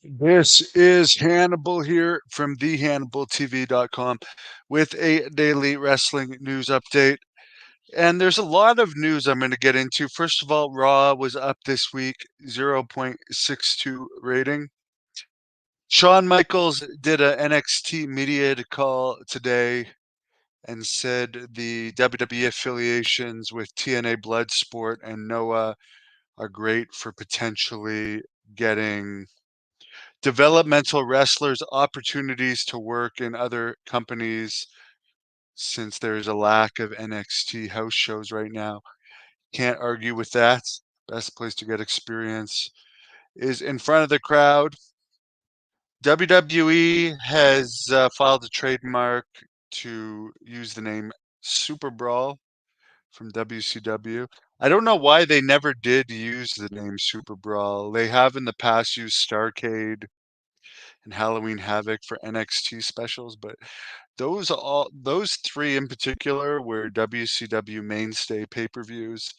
This is Hannibal here from thehannibaltv.com with a daily wrestling news update. And there's a lot of news I'm going to get into. First of all, Raw was up this week, 0.62 rating. Shawn Michaels did a NXT media call today and said the WWE affiliations with TNA Bloodsport and Noah are great for potentially getting developmental wrestlers opportunities to work in other companies since there's a lack of NXT house shows right now. Can't argue with that. Best place to get experience is in front of the crowd. WWE has filed a trademark to use the name Super Brawl from WCW. I don't know why they never did use the name Super Brawl. They have in the past used Starcade and Halloween Havoc for NXT specials, but those three in particular were WCW mainstay pay-per-views,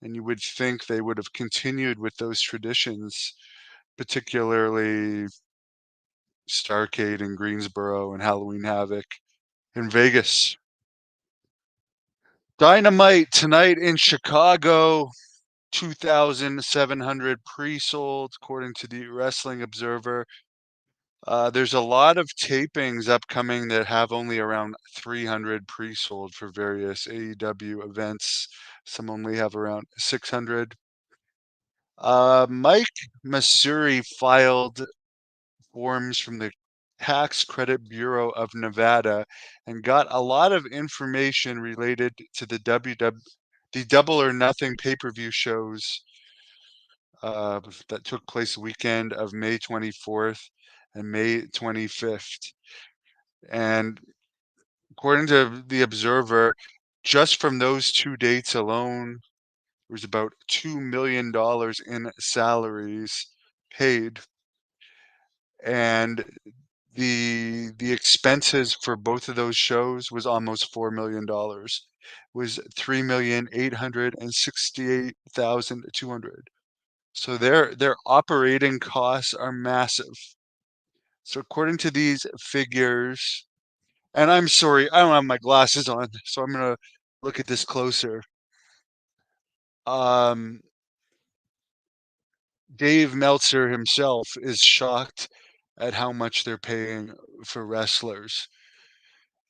and you would think they would have continued with those traditions, particularly Starcade in Greensboro and Halloween Havoc in Vegas. Dynamite tonight in Chicago, 2,700 pre-sold according to the Wrestling Observer. There's a lot of tapings upcoming that have only around 300 pre-sold for various AEW events. Some only have around 600. Mike Masuri filed forms from the Tax Credit Bureau of Nevada and got a lot of information related to the Double or Nothing pay-per-view shows that took place weekend of May 24th and May 25th. And according to the Observer, just from those two dates alone, there was about $2 million in salaries paid, and the expenses for both of those shows was almost $4 million. Was 3,868,200. So their operating costs are massive. So according to these figures, and I'm sorry, I don't have my glasses on, so I'm gonna look at this closer. Um, Dave Meltzer himself is shocked at how much they're paying for wrestlers.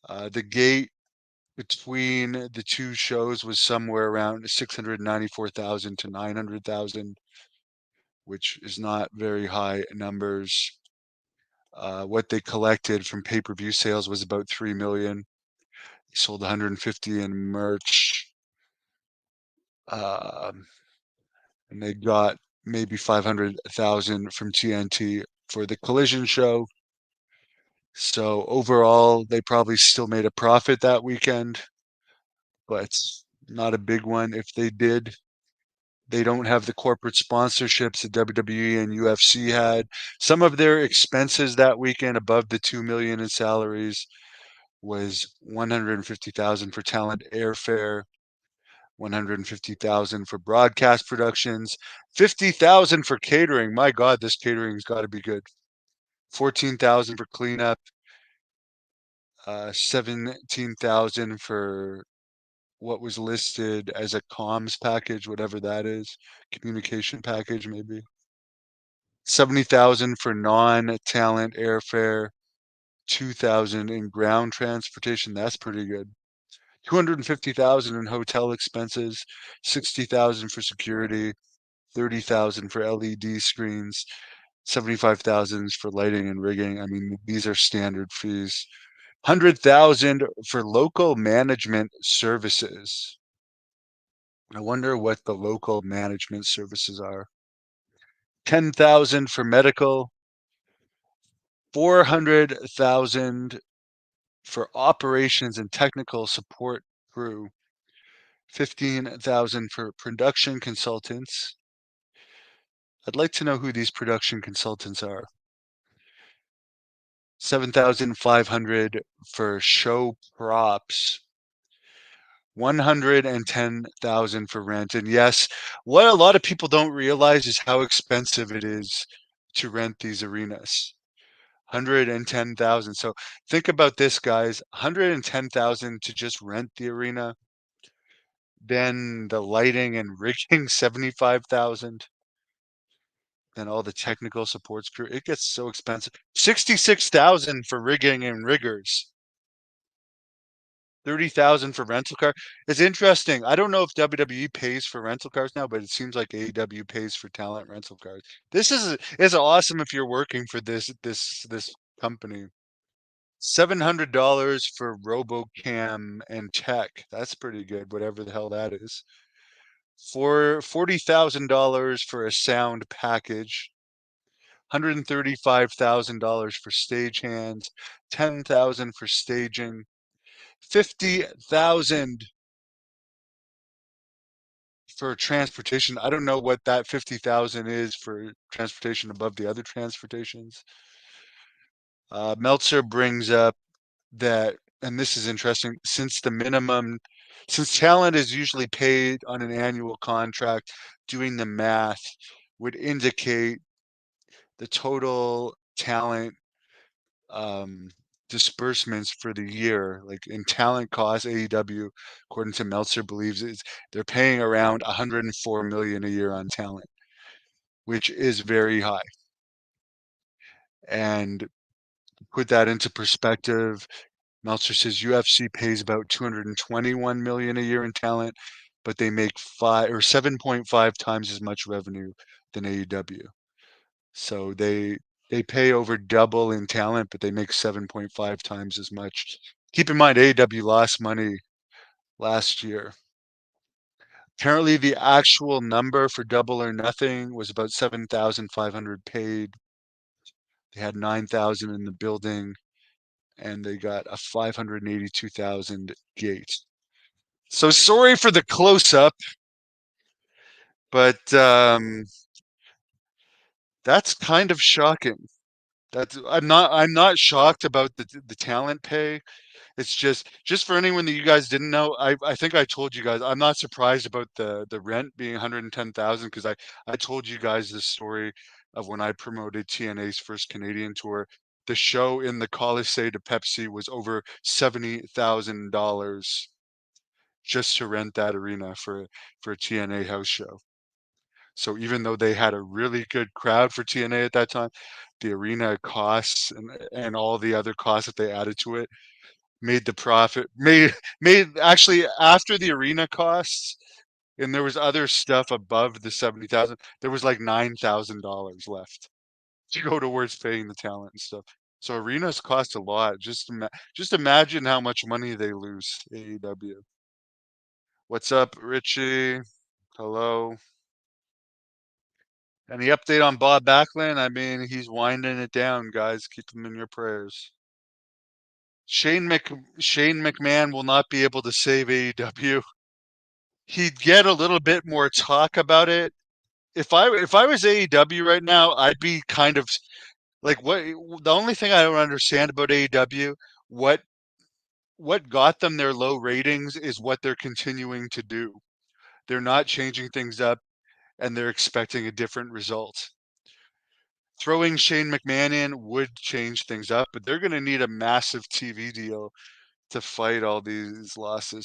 The gate between the two shows was somewhere around 694,000 to 900,000, which is not very high numbers. What they collected from pay-per-view sales was about 3 million. They sold 150 in merch. Um, and they got maybe 500,000 from TNT for the Collision show. So overall, they probably still made a profit that weekend, but not a big one. If they did, they don't have the corporate sponsorships that WWE and UFC had. Some of their expenses that weekend above the 2 million in salaries was 150,000 for talent airfare, 150,000 for broadcast productions, 50,000 for catering. My God, this catering's got to be good. 14,000 for cleanup, 17,000 for what was listed as a comms package, whatever that is, communication package maybe. 70,000 for non-talent airfare, 2,000 in ground transportation. That's pretty good. 250,000 in hotel expenses, 60,000 for security, 30,000 for LED screens, 75,000 for lighting and rigging. I mean, these are standard fees. 100,000 for local management services. I wonder what the local management services are. 10,000 for medical, 400,000 for operations and technical support crew, 15,000 for production consultants. I'd like to know who these production consultants are. 7,500 for show props, 110,000 for rent. And yes, what a lot of people don't realize is how expensive it is to rent these arenas. 110,000. So think about this, guys. 110,000 to just rent the arena. Then the lighting and rigging, 75,000. Then all the technical supports crew. It gets so expensive. 66,000 for rigging and riggers. 30,000 for rental car. It's interesting. I don't know if WWE pays for rental cars now, but it seems like AEW pays for talent rental cars. This is awesome if you're working for this company. $700 for RoboCam and tech. That's pretty good, whatever the hell that is. For $40,000 for a sound package. $135,000 for stagehands, 10,000 for staging, 50,000 for transportation. I don't know what that 50,000 is for transportation above the other transportations. Meltzer brings up that, and this is interesting, since talent is usually paid on an annual contract, doing the math would indicate the total talent disbursements for the year, like in talent costs, AEW, according to Meltzer, believes they're paying around 104 million a year on talent, which is very high. And put that into perspective, Meltzer says UFC pays about 221 million a year in talent, but they make 7.5 times as much revenue than AEW. So they pay over double in talent, but they make 7.5 times as much. Keep in mind, AEW lost money last year. Apparently, the actual number for Double or Nothing was about 7,500 paid. They had 9,000 in the building, and they got a 582,000 gate. So sorry for the close-up, but that's kind of shocking. I'm not shocked about the talent pay. It's just for anyone that you guys didn't know, I think I told you guys, I'm not surprised about the rent being 110,000 because I told you guys the story of when I promoted TNA's first Canadian tour. The show in the Colisée de Pepsi was over $70,000 just to rent that arena for a TNA house show. So even though they had a really good crowd for TNA at that time, the arena costs and all the other costs that they added to it made the profit made actually after the arena costs, and there was other stuff above the 70,000, there was like $9,000 left to go towards paying the talent and stuff. So arenas cost a lot. Just imagine how much money they lose. AEW. What's up, Richie? Hello. Any update on Bob Backlund? I mean, he's winding it down, guys. Keep him in your prayers. Shane McMahon will not be able to save AEW. He'd get a little bit more talk about it. If I was AEW right now, I'd be kind of like, what the only thing I don't understand about AEW, what what got them their low ratings is what they're continuing to do. They're not changing things up, and they're expecting a different result. Throwing Shane McMahon in would change things up, but they're going to need a massive TV deal to fight all these losses.